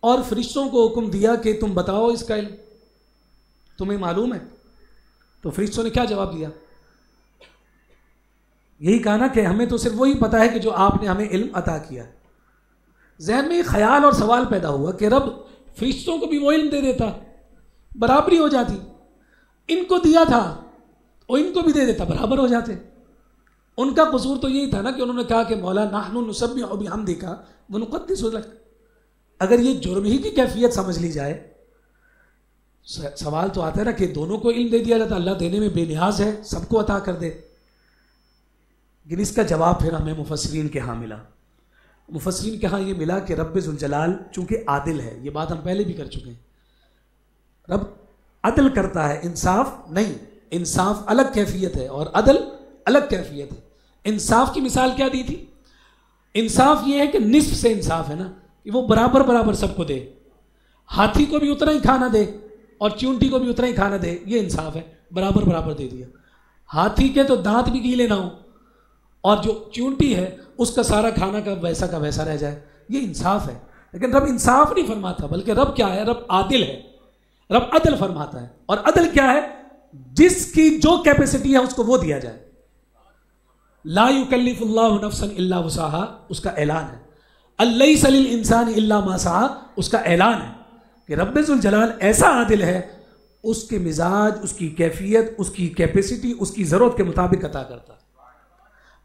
اور فرشتوں کو حکم دیا کہ تم بتاؤ اس کا علم، تمہیں معلوم ہے؟ تو فرشتوں نے کیا جواب دیا؟ یہی کہا نا کہ ہمیں تو صرف وہی پتا ہے کہ جو آپ نے ہمیں علم عطا کیا. ذہن میں ایک خیال اور سوال پیدا ہوا کہ رب فرشتوں کو بھی وہ علم دے دیتا, برابری ہو جاتی. ان کو دیا تھا اور ان کو بھی دے دیتا, برابر ہو جاتے. ان کا قصور تو یہی تھا نا کہ انہوں نے کہا کہ مولا نحن نسبح بحمدک ونقدس لک. اگر یہ جرم ہی کی کیفیت سمجھ لی جائے, سوال تو آتا ہے نا کہ دونوں کو علم دے دیا جاتا, اللہ دینے میں بے نیاز ہے, سب کو عطا کر دے. لیکن اس کا جواب پھر ہمیں مفسرین کے ہاں ملا. مفسرین کے ہاں یہ ملا کہ رب ذوالجلال چونکہ عادل ہے, یہ بات ہم پہلے بھی کر چکے ہیں, رب عدل کرتا ہے, انصاف نہیں. انصاف الگ کیفیت ہے اور عدل الگ کیفیت ہے. انصاف کی مثال کیا دی تھی؟ انصاف یہ ہے کہ نصف سے انصاف ہے نا, کہ وہ برابر برابر سب کو دے. ہاتھی کو بھی اتنا ہی کھانا دے اور چونٹی کو بھی اتنا ہی کھانا دے, یہ انصاف ہے. برابر برابر دے دیا. ہاتھی کے تو دانت بھی گیلے نہ ہوں اور جو چونٹی ہے اس کا سارا کھانا کا ویسا رہ جائے, یہ انصاف ہے. لیکن رب انصاف نہیں فرماتا, بلکہ رب کیا ہے؟ رب عادل ہے. رب عدل فرماتا ہے. اور عدل کیا ہے؟ جس کی جو کیپیسٹی ہے اس کو وہ دیا جائے. لا یکلف اللہ نفسا الا وسعها, اس کا اعلان ہے. الیس للانسان الا ما سعى, اس کا اعلان ہے کہ رب ذوالجلال ایسا عادل ہے, اس کے مزاج, اس کی کیفیت, اس کی کیپیسٹی اس کی ضرورت کے مطابق عطا کرتا ہے.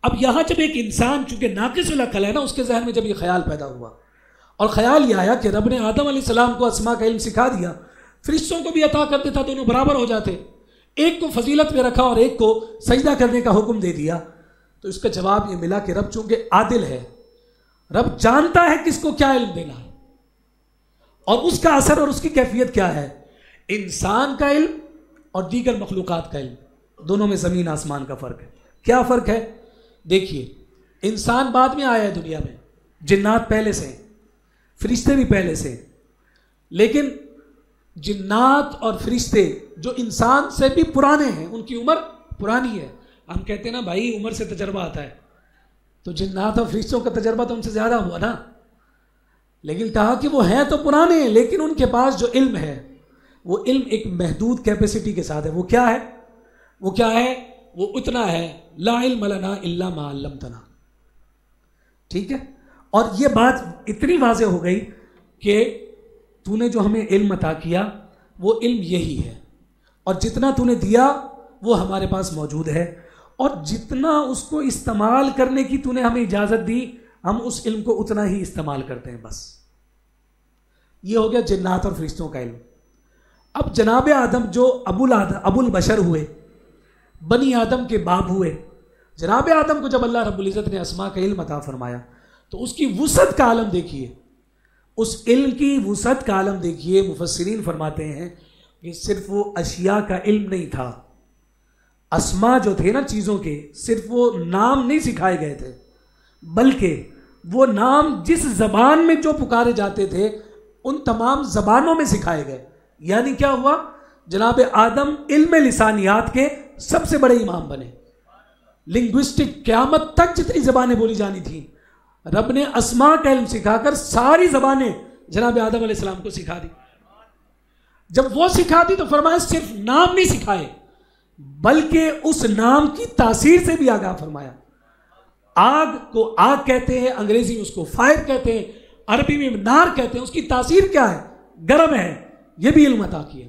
اب یہاں جب ایک انسان چونکہ ناقص العقل ہے نا, اس کے ذہن میں جب یہ خیال پیدا ہوا اور خیال یہ آیا کہ رب نے آدم علیہ السلام کو اسماء کا علم سکھا دیا, فرشتوں کو بھی عطا کر دیتا, دونوں برابر ہو جاتے, ایک کو فضیلت میں رکھا اور ایک کو سجدہ کرنے کا حکم دے دیا. تو اس کا جواب یہ ملا کہ رب چونکہ عادل ہے, رب جانتا ہے کس کو کیا علم دینا ہے اور اس کا اثر اور اس کی کیفیت کیا ہے. انسان کا علم اور دیگر مخلوقات کا علم, دونوں میں زمین آسمان کا فرق ہے. کیا فرق ہے؟ دیکھیے, انسان بعد میں آیا ہے دنیا میں, جنات پہلے سے, فرشتے بھی پہلے سے, لیکن جنات اور فرشتے جو انسان سے بھی پرانے ہیں, ان کی عمر پرانی ہے. ہم کہتے ہیں نا بھائی عمر سے تجربہ آتا ہے, تو جنات اور فرشتوں کا تجربہ تو ان سے زیادہ ہوا نا. لیکن کہا کہ وہ ہیں تو پرانے ہیں, لیکن ان کے پاس جو علم ہے وہ علم ایک محدود کیپیسٹی کے ساتھ ہے. وہ کیا ہے؟ وہ اتنا ہے, لا علم لنا الا ما علمتنا. ٹھیک ہے, اور یہ بات اتنی واضح ہو گئی کہ تو نے جو ہمیں علم عطا کیا وہ علم یہی ہے, اور جتنا تو نے دیا وہ ہمارے پاس موجود ہے, اور جتنا اس کو استعمال کرنے کی تو نے ہمیں اجازت دی, ہم اس علم کو اتنا ہی استعمال کرتے ہیں بس. یہ ہو گیا جنات اور فرشتوں کا علم. اب جناب آدم جو ابو البشر ہوئے, بنی آدم کے باپ ہوئے, جناب آدم کو جب اللہ رب العزت نے اسماء کا علم عطا فرمایا تو اس کی وسعت کا عالم دیکھیے, اس علم کی وسعت کا عالم دیکھیے. مفسرین فرماتے ہیں کہ صرف وہ اشیاء کا علم نہیں تھا, اسماء جو تھے نا چیزوں کے, صرف وہ نام نہیں سکھائے گئے تھے, بلکہ وہ نام جس زبان میں جو پکارے جاتے تھے ان تمام زبانوں میں سکھائے گئے. یعنی کیا ہوا؟ جناب آدم علم لسانیات کے سب سے بڑے امام بنے. لنگوسٹک قیامت تک جتنی زبانیں بولی جانی تھیں, رب نے اسماء کا علم سکھا کر ساری زبانیں جناب آدم علیہ السلام کو سکھا دی. جب وہ سکھا دی تو فرمایا صرف نام نہیں سکھائے بلکہ اس نام کی تاثیر سے بھی آگاہ فرمایا. آگ کو آگ کہتے ہیں, انگریزی میں اس کو فائر کہتے ہیں, عربی میں نار کہتے ہیں. اس کی تاثیر کیا ہے؟ گرم ہے. یہ بھی علم عطا کیا.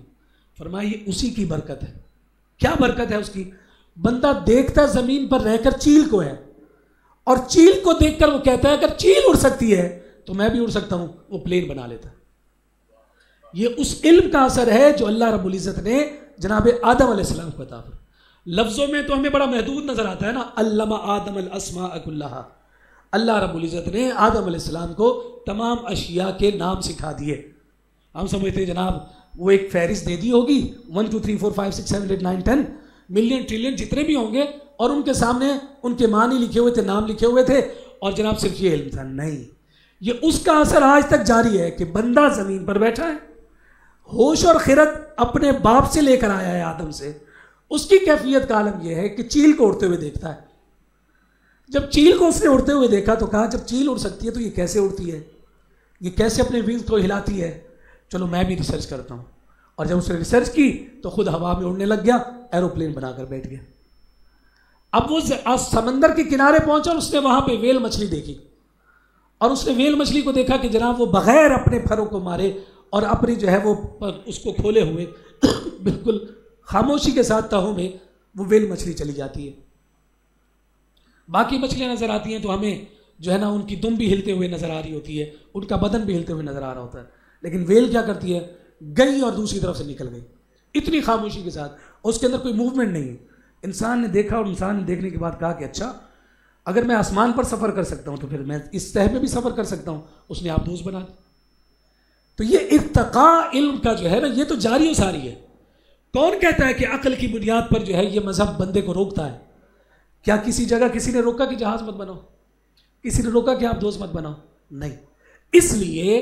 فرمایا یہ اسی کی برکت ہے. کیا برکت ہے اس کی؟ بندہ دیکھتا زمین پر رہ کر چیل کو ہے, اور چیل کو دیکھ کر وہ کہتا ہے اگر چیل اڑ سکتی ہے تو میں بھی اڑ سکتا ہوں, وہ پلین بنا لیتا ہے. یہ اس علم کا اثر ہے جو اللہ رب العزت نے جناب آدم علیہ السلام کو عطا فرمایا. لفظوں میں تو ہمیں بڑا محدود نظر آتا ہے نا, علم آدم الاسماء کلھا. اللہ رب العزت نے آدم علیہ السلام کو تمام اشیاء کے نام سکھا دیے. ہم سمجھتے ہیں جناب وہ ایک فہرست دے دی ہوگی 1 2 3 4 5 6 7 8 9 10 ملین ٹریلین جتنے بھی ہوں گے, اور ان کے سامنے ان کے معنی لکھے ہوئے تھے, نام لکھے ہوئے تھے, اور جناب صرف یہ علم تھا. نہیں, یہ اس کا اثر آج تک جاری ہے کہ بندہ زمین پر بیٹھا ہے, ہوش اور خرد اپنے باپ سے لے کر آیا ہے آدم سے. اس کی کیفیت کا عالم یہ ہے کہ چیل کو اڑتے ہوئے دیکھتا ہے. جب چیل کو اس نے اڑتے ہوئے دیکھا تو کہا جب چیل اڑ سکتی ہے تو یہ کیسے اڑتی ہے, یہ کیسے اپنے ونگز کو ہلاتی ہے, چلو میں بھی ریسرچ کرتا ہوں. اور جب اس نے ریسرچ کی تو خود ہوا میں اڑنے لگ گیا. ایروپلین بنا کر بیٹھ گیا. اب وہ سمندر کے کنارے پہنچا اور اس نے وہاں پہ ویل مچھلی دیکھی, اور اس نے ویل مچھلی کو دیکھا کہ جناب وہ بغیر اپنے پھروں کو مارے اور اپنی جو ہے وہ اس کو کھولے ہوئے بالکل خاموشی کے ساتھ تہوں میں وہ ویل مچھلی چلی جاتی ہے. باقی مچھلیاں نظر آتی ہیں تو ہمیں جو ہے نا ان کی دم بھی ہلتے ہوئے نظر آ رہی ہوتی ہے, ان کا بدن بھی ہلتے ہوئے نظر آ رہا ہوتا ہے, لیکن ویل کیا کرتی ہے, گئی اور دوسری طرف سے نکل گئی اتنی خاموشی کے ساتھ, اس کے اندر کوئی موومنٹ نہیں ہے. انسان نے دیکھا اور انسان نے دیکھنے کے بعد کہا کہ اچھا اگر میں آسمان پر سفر کر سکتا ہوں تو پھر میں اس تہہ میں بھی سفر کر سکتا ہوں. اس نے آبدوز بنا دی. تو یہ ارتقاء علم کا جو ہے نا یہ تو جاری و ساری ہے. کون کہتا ہے کہ عقل کی بنیاد پر جو ہے یہ مذہب بندے کو روکتا ہے؟ کیا کسی جگہ کسی نے روکا کہ جہاز مت بناؤ؟ کسی نے روکا کہ آبدوز مت بناؤ؟ نہیں. اس لیے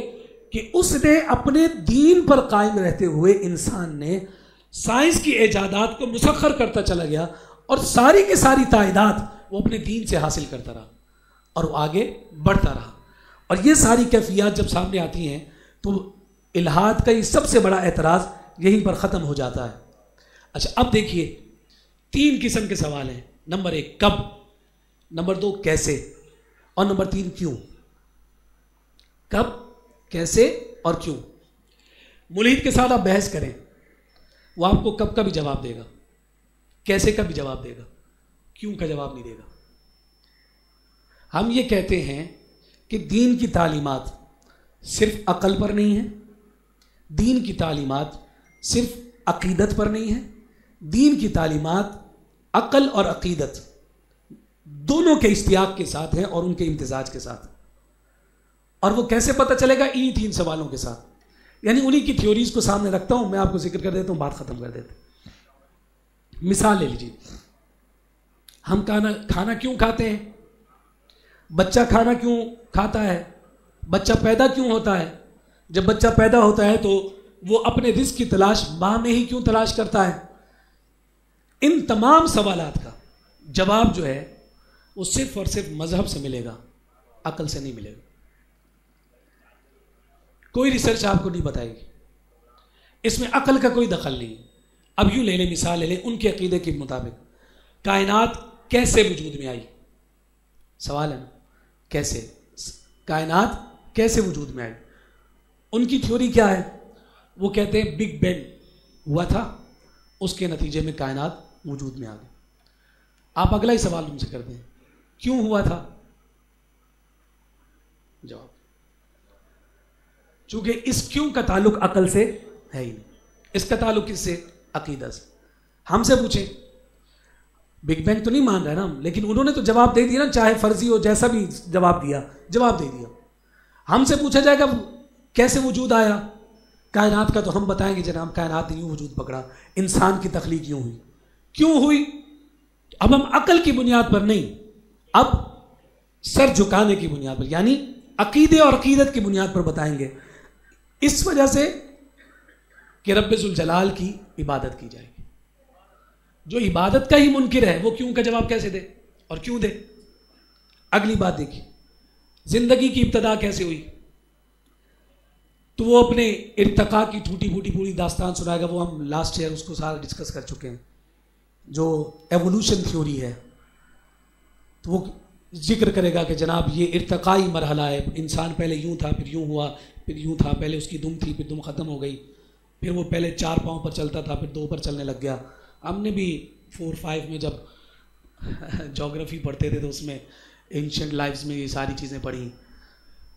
کہ اس نے اپنے دین پر قائم رہتے ہوئے انسان نے سائنس کی ایجادات کو مسخر کرتا چلا گیا اور ساری کی ساری تائیدات وہ اپنے دین سے حاصل کرتا رہا اور وہ آگے بڑھتا رہا. اور یہ ساری کیفیات جب سامنے آتی ہیں تو الہاد کا یہ سب سے بڑا اعتراض یہیں پر ختم ہو جاتا ہے. اچھا اب دیکھیے 3 قسم کے سوال ہیں. نمبر 1 کب, نمبر 2 کیسے, اور نمبر 3 کیوں. کب, کیسے اور کیوں. ملحد کے ساتھ آپ بحث کریں وہ آپ کو کب کا بھی جواب دے گا, کیسے کا بھی جواب دے گا, کیوں کا جواب نہیں دے گا. ہم یہ کہتے ہیں کہ دین کی تعلیمات صرف عقل پر نہیں ہے, دین کی تعلیمات صرف عقیدت پر نہیں ہے, دین کی تعلیمات عقل اور عقیدت دونوں کے اشتیاق کے ساتھ ہیں اور ان کے امتزاج کے ساتھ. اور وہ کیسے پتہ چلے گا؟ انہی 3 سوالوں کے ساتھ. یعنی انہی کی تھیوریز کو سامنے رکھتا ہوں, میں آپ کو ذکر کر دیتا ہوں, بات ختم کر دیتے. مثال لے لیجیے, ہم کھانا کیوں کھاتے ہیں؟ بچہ کھانا کیوں کھاتا ہے؟ بچہ پیدا کیوں ہوتا ہے؟ جب بچہ پیدا ہوتا ہے تو وہ اپنے رزق کی تلاش ماں میں ہی کیوں تلاش کرتا ہے؟ ان تمام سوالات کا جواب جو ہے وہ صرف اور صرف مذہب سے ملے گا, عقل سے نہیں ملے گا. کوئی ریسرچ آپ کو نہیں بتائے گی, اس میں عقل کا کوئی دخل نہیں. اب یوں لے لیں, مثال لے لیں, ان کے عقیدے کے مطابق کائنات کیسے وجود میں آئی؟ سوال ہے نا, کیسے کائنات کیسے وجود میں آئی؟ ان کی تھیوری کیا ہے؟ وہ کہتے ہیں بگ بینگ ہوا تھا, اس کے نتیجے میں کائنات وجود میں آ گئی. آپ اگلا ہی سوال ان سے کرتے ہیں, کیوں ہوا تھا؟ جواب, چونکہ اس کیوں کا تعلق عقل سے ہے ہی نہیں, اس کا تعلق کس سے؟ عقیدہ سے. ہم سے پوچھیں, بگ بینگ تو نہیں مان رہے نا ہم, لیکن انہوں نے تو جواب دے دیا نا, چاہے فرضی ہو جیسا بھی جواب دیا, جواب دے دیا. ہم سے پوچھا جائے گا کیسے وجود آیا کائنات کا, تو ہم بتائیں گے جناب کائنات نے یوں وجود پکڑا, انسان کی تخلیق یوں ہوئی. کیوں ہوئی؟ اب ہم عقل کی بنیاد پر نہیں, اب سر جھکانے کی بنیاد پر, یعنی عقیدے اور عقیدت کی بنیاد پر بتائیں گے. اس وجہ سے کہ رب ذوالجلال کی عبادت کی جائے گی. جو عبادت کا ہی منکر ہے وہ کیوں کا جواب کیسے دے اور کیوں دے؟ اگلی بات دیکھیے, زندگی کی ابتدا کیسے ہوئی؟ تو وہ اپنے ارتقاء کی ٹوٹی پھوٹی پوری داستان سنائے گا, وہ ہم لاسٹ ایئر اس کو سارا ڈسکس کر چکے ہیں. جو ایوولوشن تھیوری ہے تو وہ ذکر کرے گا کہ جناب یہ ارتقائی مرحلہ ہے, انسان پہلے یوں تھا, پھر یوں ہوا, پھر یوں تھا, پہلے اس کی دم تھی, پھر دم ختم ہو گئی, پھر وہ پہلے 4 پاؤں پر چلتا تھا, پھر 2 پر چلنے لگ گیا. ہم نے بھی 4-5 میں جب جغرافی پڑھتے تھے تو اس میں اینشنٹ لائفز میں یہ ساری چیزیں پڑھی.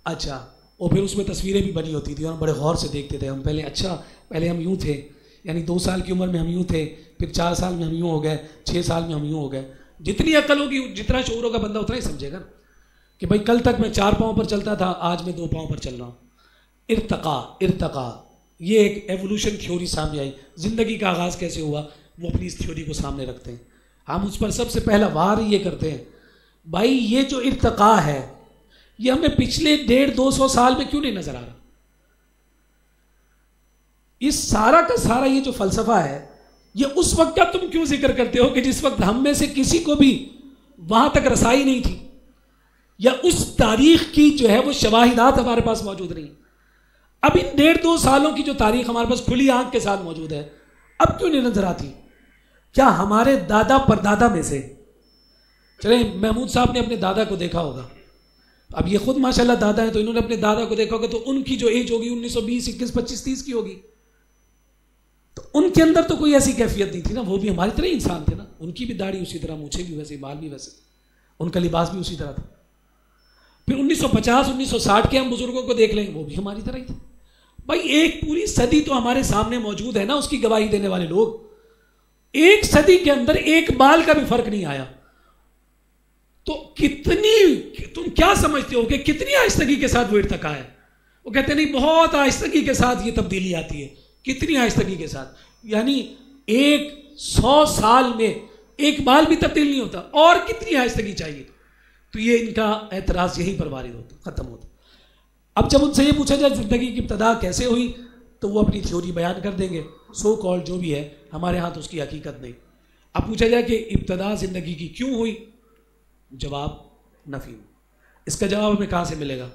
اچھا, اور پھر اس میں تصویریں بھی بنی ہوتی تھیں اور بڑے غور سے دیکھتے تھے ہم. پہلے اچھا پہلے ہم یوں تھے, یعنی 2 سال کی عمر میں ہم یوں تھے, پھر 4 سال میں ہم یوں ہو گئے, 6 سال میں ہم یوں ہو گئے. جتنی عقل ہوگی, جتنا شعور ہوگا بندہ اتنا ہی سمجھے گا کہ بھائی کل تک میں 4 پاؤں پر چلتا تھا, آج میں 2 پاؤں پر چل رہا ہوں. ارتقاء یہ ایک ایوولوشن تھیوری سامنے آئی. زندگی کا آغاز کیسے ہوا وہ اپنی اس تھیوری کو سامنے رکھتے ہیں. ہم اس پر سب سے پہلا وار یہ کرتے ہیں, بھائی یہ جو ارتقاء ہے یہ ہمیں پچھلے 150-200 سال میں کیوں نہیں نظر آ رہا؟ اس سارا کا سارا یہ جو فلسفہ ہے یہ اس وقت کا تم کیوں ذکر کرتے ہو کہ جس وقت ہم میں سے کسی کو بھی وہاں تک رسائی نہیں تھی, یا اس تاریخ کی جو ہے وہ شواہدات ہمارے پاس موجود نہیں. اب ان 1.5-2 سالوں کی جو تاریخ ہمارے پاس کھلی آنکھ کے ساتھ موجود ہے, اب کیوں نہیں نظر آتی؟ کیا ہمارے دادا پر دادا میں سے، چلیں محمود صاحب نے اپنے دادا کو دیکھا ہوگا، اب یہ خود ماشاءاللہ دادا ہیں تو انہوں نے اپنے دادا کو دیکھا ہوگا، تو ان کی جو ایج ہوگی 1920 21 25 30 کی ہوگی، تو ان کے اندر تو کوئی ایسی کیفیت نہیں تھی نا، وہ بھی ہماری طرح انسان تھے نا، ان کی بھی داڑھی اسی طرح، مونچھیں بھی ویسے، بال بھی ویسے، ان کا لباس بھی اسی طرح تھا. پھر 1950 1960 کے ہم بزرگوں کو دیکھ لیں، وہ بھی ہماری طرح ہی تھے. بھائی ایک پوری صدی تو ہمارے سامنے موجود ہے نا، اس کی گواہی دینے والے لوگ. ایک صدی کے اندر ایک بال کا بھی فرق نہیں آیا. تو کتنی، تم کیا سمجھتے ہو کہ کتنی آہستگی کے ساتھ وہ ارتقا ہے؟ وہ کہتے ہیں نہیں، بہت آہستگی کے ساتھ یہ تبدیلی آتی ہے. کتنی آہستگی کے ساتھ؟ یعنی 100 سال میں ایک بال بھی تبدیل نہیں ہوتا، اور کتنی آہستگی چاہیے؟ تو یہ ان کا اعتراض یہیں پر وارد ہوتا، ختم ہوتا. اب جب ان سے یہ پوچھا جائے زندگی کی ابتدا کیسے ہوئی، تو وہ اپنی تھیوری بیان کر دیں گے، سو کال جو بھی ہے، ہمارے ہاں تو اس کی حقیقت نہیں. اب پوچھا جائے کہ ابتدا زندگی کی کیوں ہوئی، جواب نفی. اس کا جواب ہمیں کہاں سے ملے گا؟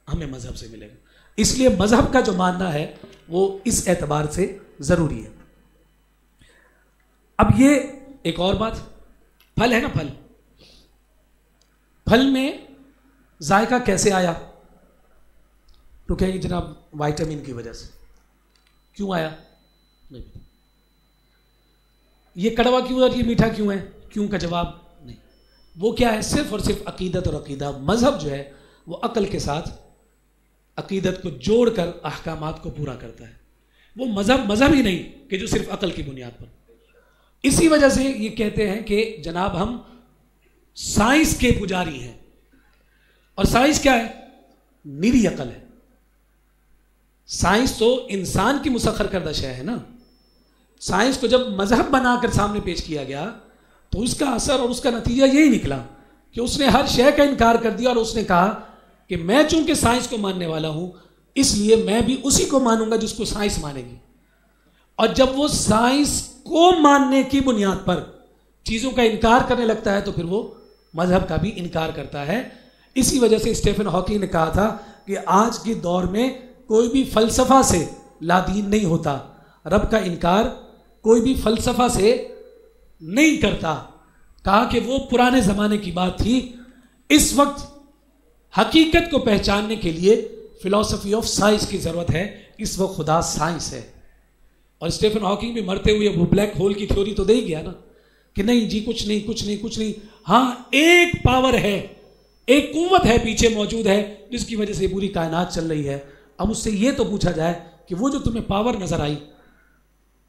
ہمیں مذہب سے ملے گا. اس لیے مذہب کا جو ماننا ہے وہ اس اعتبار سے ضروری ہے. اب یہ ایک اور بات، پھل ہے نا، پھل میں ذائقہ کیسے آیا؟ تو کہیں گے جناب وائٹامن کی وجہ سے. کیوں آیا؟ نہیں. یہ کڑوا کیوں اور یہ میٹھا کیوں ہے؟ کیوں کا جواب نہیں. وہ کیا ہے؟ صرف اور صرف عقیدت اور عقیدہ. مذہب جو ہے وہ عقل کے ساتھ عقیدت کو جوڑ کر احکامات کو پورا کرتا ہے. وہ مذہب ہی نہیں کہ جو صرف عقل کی بنیاد پر. اسی وجہ سے یہ کہتے ہیں کہ جناب ہم سائنس کے پجاری ہیں. اور سائنس کیا ہے؟ نیری عقل ہے. سائنس تو انسان کی مسخر کردہ شے ہے نا. سائنس کو جب مذہب بنا کر سامنے پیش کیا گیا تو اس کا اثر اور اس کا نتیجہ یہی نکلا کہ اس نے ہر شے کا انکار کر دیا، اور اس نے کہا کہ میں چونکہ سائنس کو ماننے والا ہوں اس لیے میں بھی اسی کو مانوں گا جس کو سائنس مانے گی. اور جب وہ سائنس کو ماننے کی بنیاد پر چیزوں کا انکار کرنے لگتا ہے تو پھر وہ مذہب کا بھی انکار کرتا ہے. اسی وجہ سے اسٹیفن ہاکنگ نے کہا تھا کہ آج کے دور میں کوئی بھی فلسفہ سے لادین نہیں ہوتا. رب کا انکار کوئی بھی فلسفہ سے نہیں کرتا. کہا کہ وہ پرانے زمانے کی بات تھی. اس وقت حقیقت کو پہچاننے کے لیے فلسفی آف سائنس کی ضرورت ہے. اس وقت خدا سائنس ہے. اور اسٹیفن ہاکنگ بھی مرتے ہوئے وہ بلیک ہول کی تھیوری تو دے ہی گیا نا کہ نہیں جی کچھ نہیں. ہاں ایک پاور ہے، ایک قوت ہے پیچھے موجود ہے جس کی وجہ سے پوری کائنات چل رہی ہے. اب اس سے یہ تو پوچھا جائے کہ وہ جو تمہیں پاور نظر آئی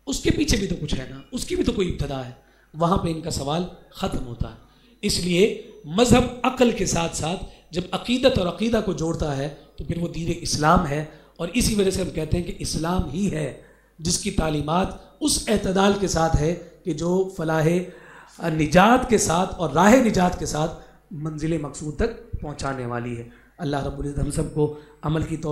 اس کے پیچھے بھی تو کچھ ہے نا، اس کی بھی تو کوئی ابتدا ہے. وہاں پہ ان کا سوال ختم ہوتا ہے. اس لیے مذہب عقل کے ساتھ ساتھ جب عقیدت اور عقیدہ کو جوڑتا ہے تو پھر وہ دین اسلام ہے. اور اسی وجہ سے ہم کہتے ہیں کہ اسلام ہی ہے جس کی تعلیمات اس اعتدال کے ساتھ ہے کہ جو فلاح نجات کے ساتھ اور راہ نجات کے ساتھ منزل مقصود تک پہنچانے والی ہے. اللہ رب العزت ہم سب کو عمل کی توفیق